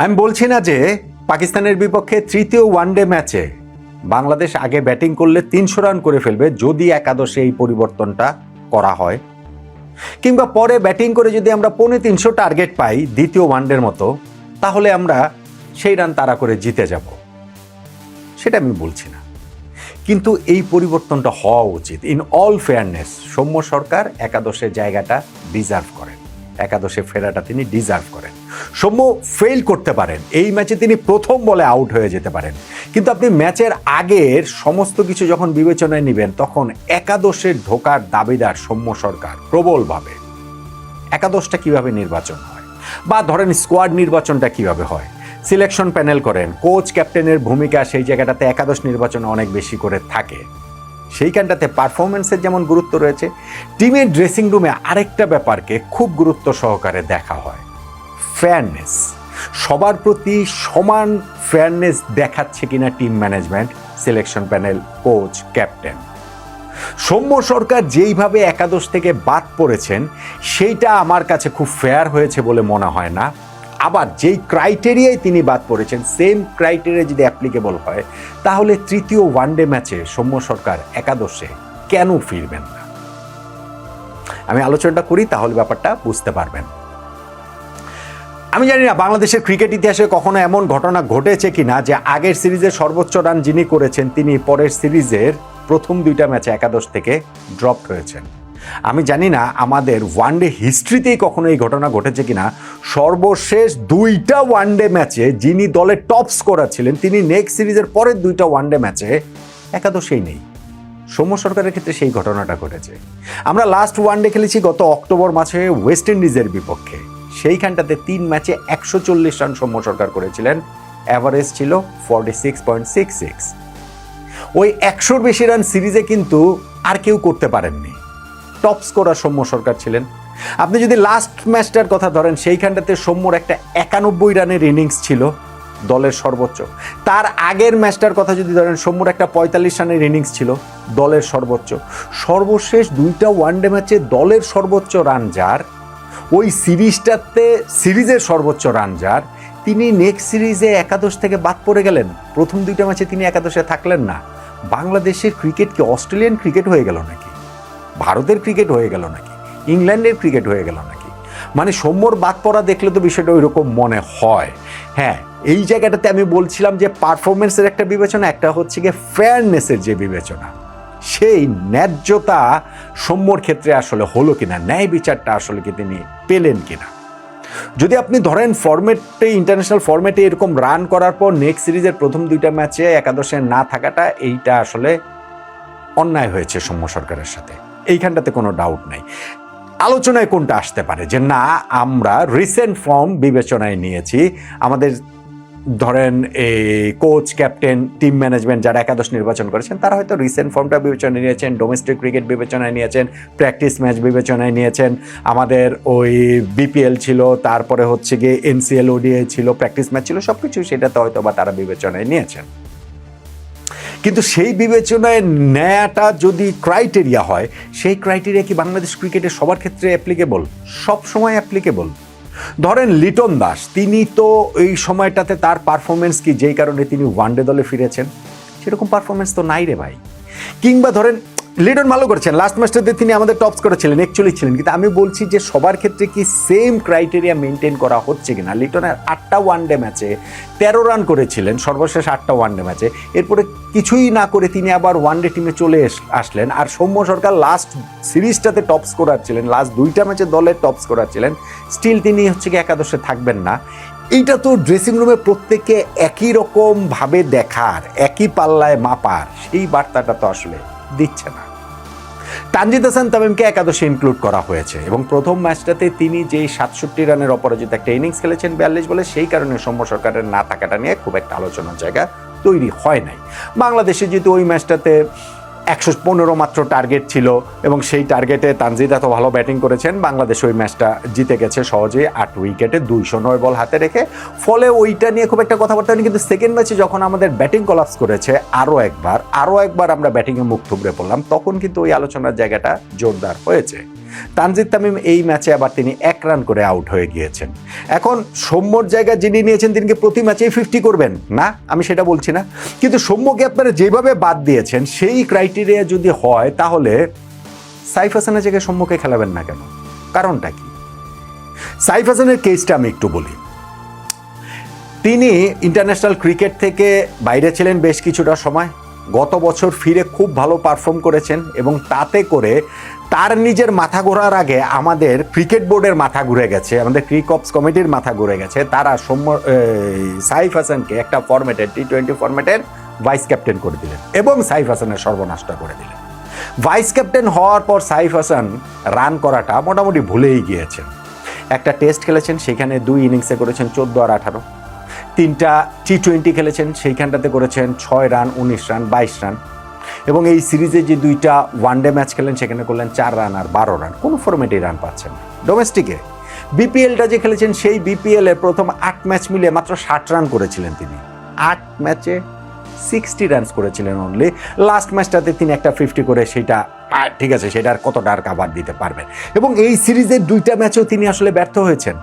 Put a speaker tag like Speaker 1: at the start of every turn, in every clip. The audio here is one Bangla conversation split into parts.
Speaker 1: আমি বলছি না যে পাকিস্তানের বিপক্ষে তৃতীয় ওয়ানডে ম্যাচে বাংলাদেশ আগে ব্যাটিং করলে 300 রান করে ফেলবে যদি একাদশে এই পরিবর্তনটা করা হয়, কিংবা পরে ব্যাটিং করে যদি আমরা 350 টার্গেট পাই দ্বিতীয় ওয়ানডের মতো, তাহলে আমরা সেই রান তাড়া করে জিতে যাব, সেটা আমি বলছি না। কিন্তু এই পরিবর্তনটা হওয়া উচিত। ইন অল ফেয়ারনেস, সৌম্য সরকার একাদশের জায়গাটা ডিজার্ভ করেন, একাদশে ফেরাটা তিনি ডিজার্ভ করেন। সৌম্য ফেল করতে পারেন, এই ম্যাচে তিনি প্রথম বলে আউট হয়ে যেতে পারেন, কিন্তু আপনি ম্যাচের আগের সমস্ত কিছু যখন বিবেচনায় নেবেন, তখন একাদশের ঢোকার দাবিদার সৌম্য সরকার প্রবলভাবে। একাদশটা কিভাবে নির্বাচন হয়, বা ধরেন স্কোয়াড নির্বাচনটা কিভাবে হয়, সিলেকশন প্যানেল করেন, কোচ ক্যাপ্টেনের ভূমিকা সেই জায়গাটাতে একাদশ নির্বাচনে অনেক বেশি করে থাকে। সেইখানটাতে পারফরমেন্সের যেমন গুরুত্ব রয়েছে, টিমের ড্রেসিং রুমে আরেকটা ব্যাপারকে খুব গুরুত্ব সহকারে দেখা হয়, ফেয়ারনেস। সবার প্রতি সমান ফেয়ারনেস দেখাচ্ছে কিনা team management, selection panel, coach, captain. Soumya Sarkar যেইভাবে একাদশ থেকে বাদ পড়েছেন সেইটা আমার কাছে খুব ফেয়ার হয়েছে বলে মনে হয় না। আবার যেই ক্রাইটেরিয়ায় তিনি বাদ পড়েছেন, সেম ক্রাইটেরিয়া যদি অ্যাপ্লিকেবল হয়, তাহলে তৃতীয় ওয়ানডে ম্যাচে সৌম্য সরকার একাদশে কেন ফিরবেন না? আমি আলোচনাটা করি, তাহলে ব্যাপারটা বুঝতে পারবেন। আমি জানি না বাংলাদেশের ক্রিকেট ইতিহাসে কখনো এমন ঘটনা ঘটেছে কিনা যে আগের সিরিজে সর্বোচ্চ রান যিনি করেছেন তিনি পরের সিরিজের প্রথম 2টা ম্যাচে একাদশ থেকে ড্রপ হয়েছেন। আমি জানি না আমাদের ওয়ানডে হিস্ট্রিতেই কখনো এই ঘটনা ঘটেছে কিনা, সর্বশেষ 2টা ওয়ানডে ম্যাচে যিনি দলের টপ স্কোরার ছিলেন তিনি নেক্সট সিরিজের পরের 2টা ওয়ানডে ম্যাচে একাদশেই নেই। সৌম্য সরকারের ক্ষেত্রে সেই ঘটনাটা ঘটেছে। আমরা লাস্ট ওয়ানডে খেলেছি গত অক্টোবর মাসে ওয়েস্ট ইন্ডিজের বিপক্ষে, সেইখানটাতে 3 ম্যাচে 140 রান সৌম্য সরকার করেছিলেন, অ্যাভারেজ ছিল 46.66। ওই 100-র বেশি রান সিরিজে কিন্তু আর কেউ করতে পারেননি, টপ স্কোরার সৌম্য সরকার ছিলেন। আপনি যদি লাস্ট ম্যাচটার কথা ধরেন, সেইখানটাতে সৌম্যর একটা 91 রানের ইনিংস ছিল, দলের সর্বোচ্চ। তার আগের ম্যাচটার কথা যদি ধরেন, সৌম্যর একটা 45 রানের ইনিংস ছিল, দলের সর্বোচ্চ। সর্বশেষ 2টা ওয়ানডে ম্যাচে দলের সর্বোচ্চ রান যার, ওই সিরিজটাতে সিরিজের সর্বোচ্চ রান যার, তিনি নেক্সট সিরিজে একাদশ থেকে বাদ পড়ে গেলেন। প্রথম 2টা ম্যাচে তিনি একাদশে থাকলেন না। বাংলাদেশের ক্রিকেট কি অস্ট্রেলিয়ান ক্রিকেট হয়ে গেল নাকি? ভারতের ক্রিকেট হয়ে গেল নাকি? ইংল্যান্ডের ক্রিকেট হয়ে গেল নাকি? মানে সৌম্যর বাদ পড়া দেখলে তো বিষয়টা ওই রকম মনে হয়। হ্যাঁ, এই জায়গাটাতে আমি বলছিলাম যে পারফরমেন্সের একটা বিবেচনা, একটা হচ্ছে গিয়ে ফেয়ারনেসের যে বিবেচনা, সেই ন্যায্যতা সৌম্যর ক্ষেত্রে আসলে হলো কিনা, ন্যায় বিচারটা আসলে কি তিনি পেলেন কিনা। যদি আপনি ধরেন ফরম্যাটে, ইন্টারন্যাশনাল ফরম্যাটে এরকম রান করার পর নেক্সট সিরিজের প্রথম 2টা ম্যাচে একাদশে না থাকাটা, এইটা আসলে অন্যায় হয়েছে সৌম্য সরকারের সাথে, এইখানটাতে কোনো ডাউট নাই। আলোচনায় কোনটা আসতে পারে যে না, আমরা রিসেন্ট ফর্ম বিবেচনায় নিয়েছি, আমাদের ধরেন এই কোচ, ক্যাপ্টেন, টিম ম্যানেজমেন্ট যারা একাদশ নির্বাচন করেছেন তারা হয়তো রিসেন্ট ফর্মটা বিবেচনায় নিয়েছেন, ডোমেস্টিক ক্রিকেট বিবেচনায় নিয়েছেন, প্র্যাকটিস ম্যাচ বিবেচনায় নিয়েছেন, আমাদের ওই বিপিএল ছিল, তারপরে হচ্ছে গিয়ে এনসিএল, ওডিআই ছিল, প্র্যাকটিস ম্যাচ ছিল, সব কিছু সেটাতে হয়তো বা তারা বিবেচনায় নিয়েছেন। কিন্তু সেই বিবেচনায় নেয়াটা যদি ক্রাইটেরিয়া হয়, সেই ক্রাইটেরিয়া কি বাংলাদেশ ক্রিকেটের সবার ক্ষেত্রে অ্যাপ্লিকেবল? সব সময় অ্যাপ্লিকেবল? ধরেন লিটন দাস, তিনি তো এই সময়টাতে তার পারফরমেন্স কি যেই কারণে তিনি ওয়ানডে দলে ফিরেছেন, সেরকম পারফরমেন্স তো নাই রে ভাই। কিংবা ধরেন লিটন ভালো করেছেন, লাস্ট ম্যাচটাতে তিনি আমাদের টপ স্কোরার ছিলেন, অ্যাকচুয়ালি ছিলেন, কিন্তু আমি বলছি যে সবার ক্ষেত্রে কি সেম ক্রাইটেরিয়া মেনটেন করা হচ্ছে কিনা। লিটনের 8টা ওয়ানডে ম্যাচে 13 রান করেছিলেন, সর্বশেষ 8টা ওয়ানডে ম্যাচে, এরপরে কিছুই না করে তিনি আবার ওয়ানডে টিমে চলে আসলেন। আর সৌম্য সরকার লাস্ট সিরিজটাতে টপ স্কোরার ছিলেন, লাস্ট 2টা ম্যাচে দলের টপ স্কোরার ছিলেন, স্টিল তিনি হচ্ছে কি একাদশে থাকবেন না। এইটা তো ড্রেসিং রুমে প্রত্যেককে একই রকম ভাবে দেখার, একই পাল্লায় মাপার সেই বার্তাটা তো আসলে দিচ্ছে না। তানজিদ হাসান তামিমকে একাদশে ইনক্লুড করা হয়েছে এবং প্রথম ম্যাচটাতে তিনি যেই 67 রানের অপরাজিত একটা ইনিংস খেলেছেন 42 বলে, সেই কারণে সৌম্য সরকারের না থাকাটা নিয়ে খুব একটা আলোচনার জায়গা তৈরি হয় নাই। বাংলাদেশে যেহেতু ওই ম্যাচটাতে 115 মাত্র টার্গেট ছিল এবং সেই টার্গেটে তানজিদ এত ভালো ব্যাটিং করেছেন, বাংলাদেশ ওই ম্যাচটা জিতে গেছে সহজে 8 উইকেটে 209 বল হাতে রেখে। ফলে ওইটা নিয়ে খুব একটা কথাবার্তা হয়নি। কিন্তু সেকেন্ড ম্যাচে যখন আমাদের ব্যাটিং কলাপস করেছে, আরও একবার আমরা ব্যাটিংয়ে মুখ থুবড়ে পড়লাম, তখন কিন্তু ওই আলোচনার জায়গাটা জোরদার হয়েছে। তানজিদ তামিম এই ম্যাচে আবার তিনি 1 রান করে আউট হয়ে গিয়েছেন। এখন সৌম্যর জায়গা যিনি নিয়েছেন তিনি কি প্রতি ম্যাচেই 50 করবেন? না, আমি সেটা বলছি না, কিন্তু সৌম্যকে আপনারা যেভাবে বাদ দিয়েছেন সেই ক্রাইটেরিয়া যদি হয় তাহলে সাইফ হাসানের জায়গায় সৌম্যকে খেলাবেন না কেন? কারণটা কি? সাইফ হাসানের কেসটা আমি একটু বলি। তিনি ইন্টারন্যাশনাল ক্রিকেট থেকে বাইরে ছিলেন বেশ কিছুটা সময়, গত বছর ফিরে খুব ভালো পারফর্ম করেছেন এবং তাতে করে তার নিজের মাথা ঘোরার আগে আমাদের ক্রিকেট বোর্ডের মাথা ঘুরে গেছে, আমাদের ক্রিকঅপস কমিটির মাথা ঘুরে গেছে। তারা সাইফ হাসানকে একটা ফরম্যাটের T20 ফরম্যাটের ভাইস ক্যাপ্টেন করে দিলেন এবং সাইফ হাসানের সর্বনাশটা করে দিলেন। ভাইস ক্যাপ্টেন হওয়ার পর সাইফ হাসান রান করাটা মোটামুটি ভুলেই গিয়েছেন। একটা টেস্ট খেলেছেন, সেখানে 2 ইনিংসে করেছেন 14 আর 18। 3টা T20 খেলেছেন, সেইখানটাতে করেছেন 6 রান, 19 রান, 22 রান। এবং এই সিরিজে যে 2টা ওয়ানডে ম্যাচ খেলেন সেখানে করলেন 4 রান আর 12 রান। কোনো ফরম্যাটেই রান পাচ্ছেন না। ডোমেস্টিকে বিপিএলটা যে খেলেছেন সেই বিপিএলের প্রথম 8 ম্যাচ মিলিয়ে মাত্র 60 রান করেছিলেন তিনি। 8 ম্যাচে 60 রানস করেছিলেন অনলি। লাস্ট ম্যাচটাতে তিনি একটা 50 করে, সেটা ঠিক আছে, সেটা আর কতটা আর কাভার দিতে পারবেন। এবং এই সিরিজের 2টা ম্যাচেও তিনি আসলে ব্যর্থ হয়েছেন।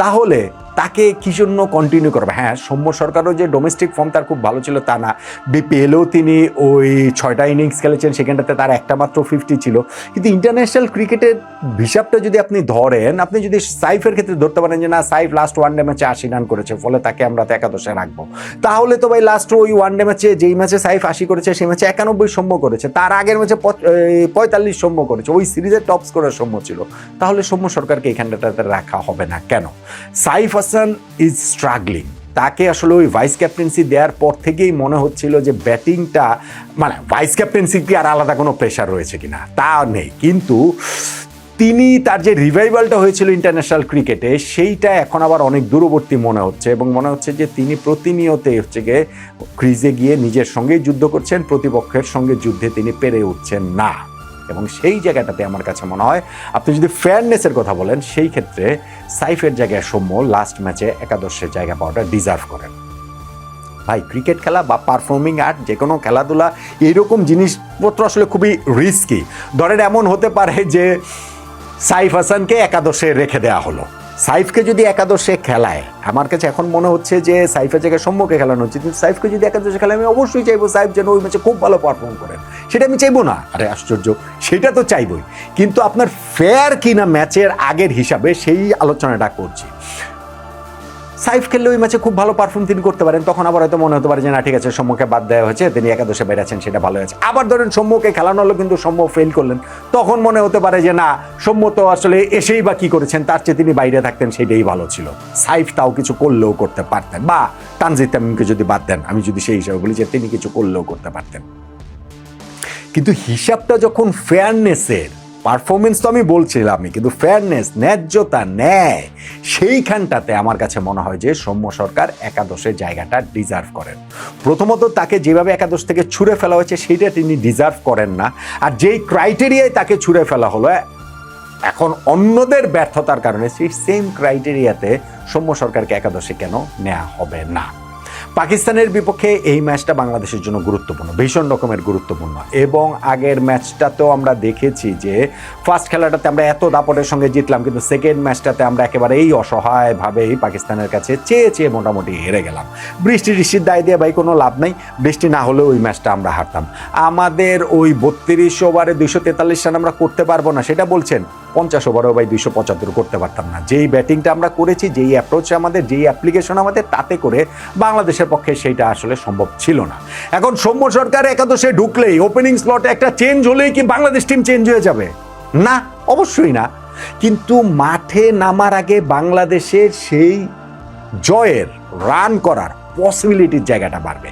Speaker 1: তাহলে তাকে কি জন্য কন্টিনিউ করবে? হ্যাঁ, সৌম্য সরকারও যে ডোমেস্টিক ফর্ম তার খুব ভালো ছিল তা না, বিপিএলেও তিনি ওই 6টা ইনিংস খেলেছেন, সেখানটাতে তার একটা মাত্র 50 ছিল। কিন্তু ইন্টারন্যাশনাল ক্রিকেটের হিসাবটা যদি আপনি ধরেন, আপনি যদি সাইফের ক্ষেত্রে ধরতে পারেন যে না, সাইফ লাস্ট ওয়ানডে ম্যাচে 80 রান করেছে, ফলে তাকে আমরা তো একাদশে রাখবো, তাহলে তো ভাই লাস্ট ওই ওয়ানডে ম্যাচে যেই ম্যাচে সাইফ 80 করেছে সেই ম্যাচে 91 সৌম্য করেছে, তার আগের ম্যাচে 45 সৌম্য করেছে, ওই সিরিজের টপ স্কোরার সৌম্য ছিল। তাহলে সৌম্য সরকারকে এইখানটাতে রাখা হবে না কেন? Saif Hasan is struggling. তাকে আসলে ওই ভাইস ক্যাপ্টেন্সি দেওয়ার পর থেকেই মনে হচ্ছিল যে ব্যাটিংটা, মানে ভাইস ক্যাপ্টেন্সি কি আর আলাদা কোনো প্রেশার রয়েছে কিনা তা নেই, কিন্তু তিনি তার যে রিভাইভালটা হয়েছিল ইন্টারন্যাশনাল ক্রিকেটে সেইটা এখন আবার অনেক দূরবর্তী মনে হচ্ছে এবং মনে হচ্ছে যে তিনি প্রতিনিয়ত হচ্ছে গিয়ে ক্রিজে গিয়ে নিজের সঙ্গেই যুদ্ধ করছেন, প্রতিপক্ষের সঙ্গে যুদ্ধে তিনি পেরে উঠছেন না। এবং সেই জায়গাটাতে আমার কাছে মনে হয় আপনি যদি ফেয়ারনেসের কথা বলেন সেই ক্ষেত্রে সাইফের জায়গায় সৌম্য লাস্ট ম্যাচে একাদশের জায়গা পাওয়াটা ডিজার্ভ করেন। ভাই, ক্রিকেট খেলা বা পারফর্মিং আর্ট যে কোনো খেলাধুলা এইরকম জিনিসপত্র আসলে খুবই রিস্কি। ধরেন এমন হতে পারে যে সাইফ হাসানকে একাদশে রেখে দেওয়া হলো, সাইফকে যদি একাদশে খেলায়, আমার কাছে এখন মনে হচ্ছে যে সাইফের জায়গায় সৌম্যকে খেলানো উচিত, কিন্তু সাইফকে যদি একাদশে খেলায় আমি অবশ্যই চাইবো সাইফ যেন ওই ম্যাচে খুব ভালো পারফর্ম করেন। সেটা আমি চাইবো না? আরে আশ্চর্য, সেটা তো চাইবই, কিন্তু আপনার ফেয়ার কিনা ম্যাচের আগের হিসাবে সেই আলোচনাটা করছি। সাইফ খেললে ওই ম্যাচে খুব ভালো পারফর্ম তিনি করতে পারেন, তখন আবার হয়তো মনে হতে পারে যে না ঠিক আছে, সৌম্যকে বাদ দেওয়া হয়েছে, তিনি একাদশে বেড়েছেন, সেটা ভালো হয়েছে। আবার ধরেন সৌম্যকে খেলানো হলো কিন্তু সৌম্য ফেল করলেন, তখন মনে হতে পারে যে না, সৌম্য তো আসলে এসেই বা কি করেছেন, তার চেয়ে তিনি বাইরে থাকতেন সেটাই ভালো ছিল, সাইফ তাও কিছু করলেও করতে পারতেন, বা তানজিদ তামিমকে যদি বাদ দেন, আমি যদি সেই হিসাবে বলি যে তিনি কিছু করলেও করতে পারতেন। কিন্তু হিসাবটা যখন ফেয়ারনেসের, পারফরমেন্স তো আমি বলছিলামই, কিন্তু ফেয়ারনেস, ন্যায্যতা, ন্যায়, সেইখানটাতে আমার কাছে মনে হয় যে সৌম্য সরকার একাদশের জায়গাটা ডিজার্ভ করেন। প্রথমত তাকে যেভাবে একাদশ থেকে ছুঁড়ে ফেলা হয়েছে সেইটা তিনি ডিজার্ভ করেন না, আর যেই ক্রাইটেরিয়ায় তাকে ছুঁড়ে ফেলা হলো এখন অন্যদের ব্যর্থতার কারণে সেই সেম ক্রাইটেরিয়াতে সৌম্য সরকারকে একাদশে কেন নেওয়া হবে না? পাকিস্তানের বিপক্ষে এই ম্যাচটা বাংলাদেশের জন্য গুরুত্বপূর্ণ, ভীষণ রকমের গুরুত্বপূর্ণ। এবং আগের ম্যাচটাতেও আমরা দেখেছি যে ফার্স্ট খেলাটাতে আমরা এত দাপটের সঙ্গে জিতলাম, কিন্তু সেকেন্ড ম্যাচটাতে আমরা একেবারেই অসহায়ভাবেই পাকিস্তানের কাছে চেয়ে মোটামুটি হেরে গেলাম। বৃষ্টির দায় দিয়ে ভাই কোনো লাভ নাই, বৃষ্টি না হলেও ওই ম্যাচটা আমরা হারতাম। আমাদের ওই 32 ওভারে 243 রান আমরা করতে পারবো না সেটা বলছেন, 50 ওভারেও ভাই 275 করতে পারতাম না। যেই ব্যাটিংটা আমরা করেছি, যেই অ্যাপ্রোচ আমাদের, যেই অ্যাপ্লিকেশন আমাদের, তাতে করে বাংলাদেশের পক্ষে সেইটা আসলে সম্ভব ছিল না। এখন সৌম্য সরকার একাদশে ঢুকলেই, ওপেনিং স্লটে একটা চেঞ্জ হলেই কি বাংলাদেশ টিম চেঞ্জ হয়ে যাবে? না, অবশ্যই না। কিন্তু মাঠে নামার আগে বাংলাদেশের সেই জয়ের, রান করার পসিবিলিটির জায়গাটা বাড়বে,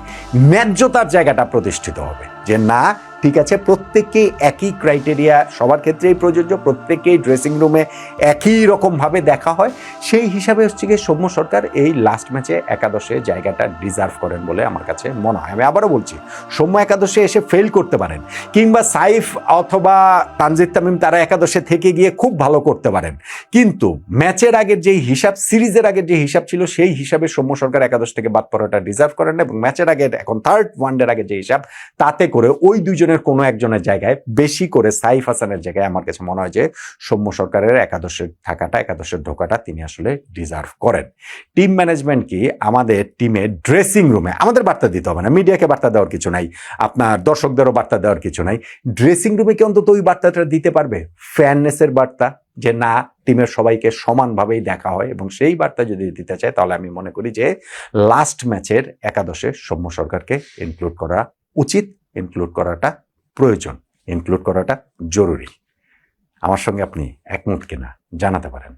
Speaker 1: ন্যায্যতার জায়গাটা প্রতিষ্ঠিত হবে যে না ঠিক আছে, প্রত্যেককেই একই ক্রাইটেরিয়া সবার ক্ষেত্রেই প্রযোজ্য, প্রত্যেককেই ড্রেসিং রুমে একই রকমভাবে দেখা হয়। সেই হিসাবে হচ্ছে গিয়ে সৌম্য সরকার এই লাস্ট ম্যাচে একাদশে জায়গাটা ডিজার্ভ করেন বলে আমার কাছে মনে হয়। আমি আবারও বলছি, সৌম্য একাদশে এসে ফেল করতে পারেন, কিংবা সাইফ অথবা তানজিদ তামিম তারা একাদশে থেকে গিয়ে খুব ভালো করতে পারেন, কিন্তু ম্যাচের আগের যেই হিসাব, সিরিজের আগের যে হিসাব ছিল সেই হিসাবে সৌম্য সরকার একাদশ থেকে বাদ পড়াটা ডিজার্ভ করেন না। এবং ম্যাচের আগের, এখন থার্ড ওয়ানডের আগের যে হিসাব, তাতে করে ওই দুইজনের তিনজনের কোনো একজনের জায়গায়, বেশি করে সাইফ হাসানের জায়গায় আমার কাছে মনে হয় যে সৌম্য সরকারের একাদশে থাকাটা, একাদশে ঢোকাটা তিনি আসলে ডিজার্ভ করেন। টিম ম্যানেজমেন্ট কি আমাদের টিমে ড্রেসিং রুমে, আমাদের বার্তা দিতে হবে না, মিডিয়াকে বার্তা দেওয়ার কিছু নাই, আপনার দর্শকদেরও বার্তা দেওয়ার কিছু নাই, ড্রেসিং রুমে কি অন্তত ওই বার্তাটা দিতে পারবে? ফেয়ারনেসের বার্তা, যে না, টিমের সবাইকে সমানভাবেই দেখা হয়, এবং সেই বার্তা যদি দিতে চায় তাহলে আমি মনে করি যে লাস্ট ম্যাচের একাদশে সৌম্য সরকারকে ইনক্লুড করা উচিত, ইনক্লুড করাটা প্রয়োজন, ইনক্লুড করাটা জরুরি। আমার সঙ্গে আপনি একমত কিনা জানাতে পারেন।